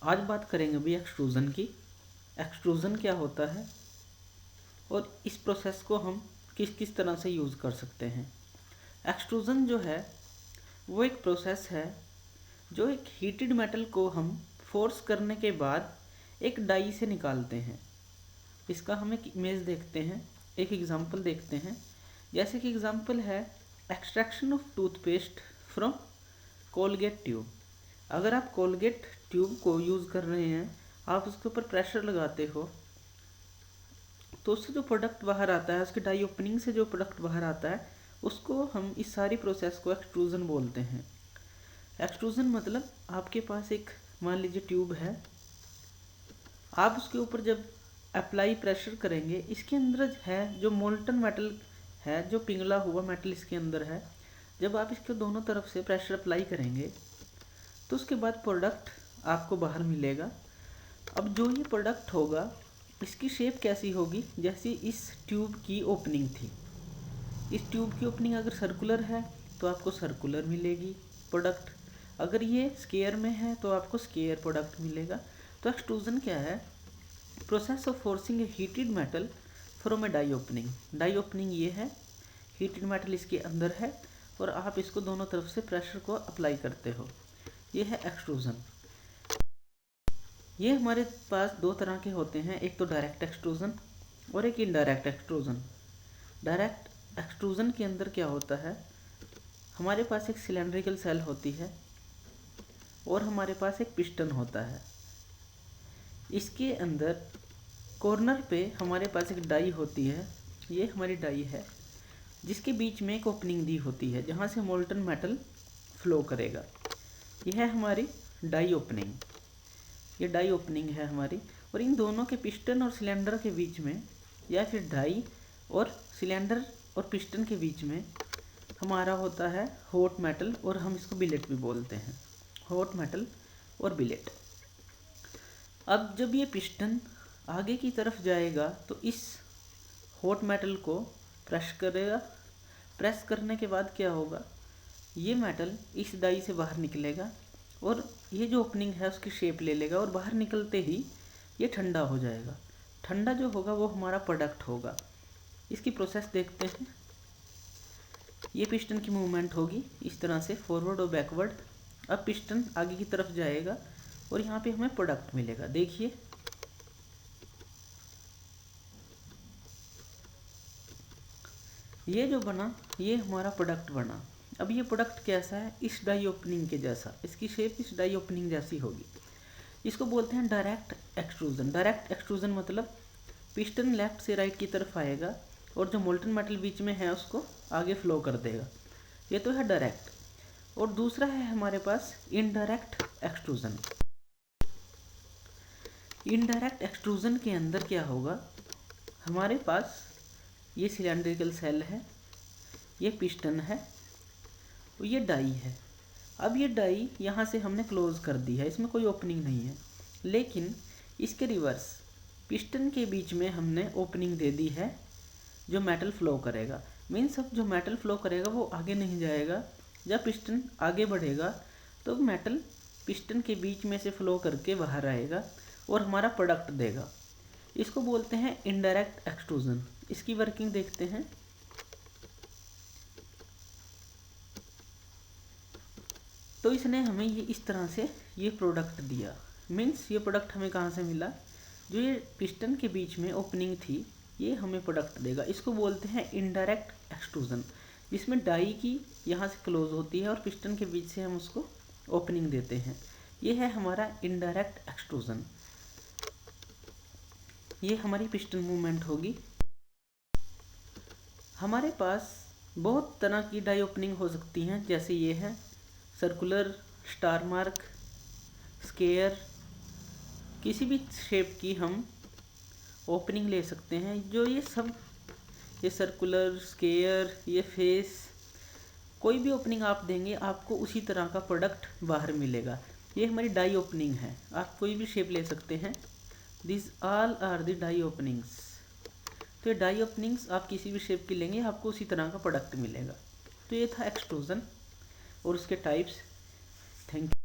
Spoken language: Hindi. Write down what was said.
आज बात करेंगे भी एक्सट्रूज़न की। एक्सट्रूज़न क्या होता है और इस प्रोसेस को हम किस किस तरह से यूज़ कर सकते हैं। एक्सट्रूज़न जो है वो एक प्रोसेस है जो एक हीटेड मेटल को हम फोर्स करने के बाद एक डाई से निकालते हैं। इसका हम एक इमेज देखते हैं, एक एग्जांपल देखते हैं। जैसे कि एग्जांपल है extraction of toothpaste from Colgate tube. अगर आप कोलगेट ट्यूब को यूज़ कर रहे हैं, आप उसके ऊपर प्रेशर लगाते हो तो उससे जो प्रोडक्ट बाहर आता है, उसके डाई ओपनिंग से जो प्रोडक्ट बाहर आता है, उसको हम इस सारी प्रोसेस को एक्सट्रूज़न बोलते हैं। एक्सट्रूज़न मतलब आपके पास एक मान लीजिए ट्यूब है, आप उसके ऊपर जब अप्लाई प्रेशर करेंगे, इसके अंदर है जो मोल्टन मेटल है, जो पिघला हुआ मेटल इसके अंदर है। जब आप इसके दोनों तरफ से प्रेशर अप्लाई करेंगे तो उसके बाद प्रोडक्ट आपको बाहर मिलेगा। अब जो ये प्रोडक्ट होगा इसकी शेप कैसी होगी, जैसी इस ट्यूब की ओपनिंग थी। इस ट्यूब की ओपनिंग अगर सर्कुलर है तो आपको सर्कुलर मिलेगी प्रोडक्ट, अगर ये स्क्वायर में है तो आपको स्क्वायर प्रोडक्ट मिलेगा। तो एक्सट्रूज़न क्या है? Process of forcing a heated metal from a die opening. Die opening ये है, हीटेड मेटल इसके अंदर है और आप इसको दोनों तरफ से प्रेशर को अप्लाई करते हो। ये है एक्सट्रूज़न। ये हमारे पास दो तरह के होते हैं, एक तो डायरेक्ट एक्सट्रूज़न और एक इनडायरेक्ट एक्सट्रूज़न। डायरेक्ट एक्सट्रूज़न के अंदर क्या होता है, हमारे पास एक सिलेंड्रिकल सेल होती है और हमारे पास एक पिस्टन होता है। इसके अंदर कॉर्नर पे हमारे पास एक डाई होती है, ये हमारी डाई है, जिसके बीच में एक ओपनिंग दी होती है जहाँ से मोल्टन मेटल फ्लो करेगा। यह है हमारी डाई ओपनिंग, ये डाई ओपनिंग है हमारी। और इन दोनों के पिस्टन और सिलेंडर के बीच में, या फिर डाई और सिलेंडर और पिस्टन के बीच में हमारा होता है हॉट मेटल, और हम इसको बिलेट भी बोलते हैं, हॉट मेटल और बिलेट। अब जब ये पिस्टन आगे की तरफ जाएगा तो इस हॉट मेटल को प्रेस करेगा। प्रेस करने के बाद क्या होगा, ये मेटल इस डाई से बाहर निकलेगा और ये जो ओपनिंग है उसकी शेप ले लेगा और बाहर निकलते ही ये ठंडा हो जाएगा। ठंडा जो होगा वो हमारा प्रोडक्ट होगा। इसकी प्रोसेस देखते हैं। ये पिस्टन की मूवमेंट होगी इस तरह से, फॉरवर्ड और बैकवर्ड। अब पिस्टन आगे की तरफ जाएगा और यहाँ पे हमें प्रोडक्ट मिलेगा। देखिए ये जो बना, ये हमारा प्रोडक्ट बना। अब ये प्रोडक्ट कैसा है, इस डाई ओपनिंग के जैसा, इसकी शेप इस डाई ओपनिंग जैसी होगी। इसको बोलते हैं डायरेक्ट एक्सट्रूज़न। डायरेक्ट एक्सट्रूज़न मतलब पिस्टन लेफ्ट से राइट की तरफ आएगा और जो मोल्टन मेटल बीच में है उसको आगे फ्लो कर देगा। ये तो है डायरेक्ट। और दूसरा है हमारे पास इनडायरेक्ट एक्सट्रूज़न। इनडायरेक्ट एक्सट्रूज़न के अंदर क्या होगा, हमारे पास ये सिलेंड्रिकल सेल है, ये पिस्टन है और ये डाई है। अब ये डाई यहाँ से हमने क्लोज कर दी है, इसमें कोई ओपनिंग नहीं है, लेकिन इसके रिवर्स पिस्टन के बीच में हमने ओपनिंग दे दी है जो मेटल फ्लो करेगा। मीन्स अब जो मेटल फ्लो करेगा वो आगे नहीं जाएगा, जब पिस्टन आगे बढ़ेगा तो मेटल पिस्टन के बीच में से फ्लो करके बाहर आएगा और हमारा प्रोडक्ट देगा। इसको बोलते हैं इनडायरेक्ट एक्सट्रूज़न। इसकी वर्किंग देखते हैं। तो इसने हमें ये इस तरह से ये प्रोडक्ट दिया। मीन्स ये प्रोडक्ट हमें कहाँ से मिला, जो ये पिस्टन के बीच में ओपनिंग थी ये हमें प्रोडक्ट देगा। इसको बोलते हैं इनडायरेक्ट एक्सट्रूज़न, जिसमें डाई की यहाँ से क्लोज होती है और पिस्टन के बीच से हम उसको ओपनिंग देते हैं। ये है हमारा इनडायरेक्ट एक्सट्रूज़न। ये हमारी पिस्टन मूवमेंट होगी। हमारे पास बहुत तरह की डाई ओपनिंग हो सकती हैं, जैसे ये है सर्कुलर, स्टार मार्क, स्क्वायर, किसी भी शेप की हम ओपनिंग ले सकते हैं। जो ये सब, ये सर्कुलर, स्क्वायर, ये फेस, कोई भी ओपनिंग आप देंगे आपको उसी तरह का प्रोडक्ट बाहर मिलेगा। ये हमारी डाई ओपनिंग है, आप कोई भी शेप ले सकते हैं। This all are the die openings. तो ये डाई ओपनिंग्स आप किसी भी शेप की लेंगे आपको उसी तरह का प्रोडक्ट मिलेगा। तो ये था एक्सट्रूज़न और उसके टाइप्स। Thank you.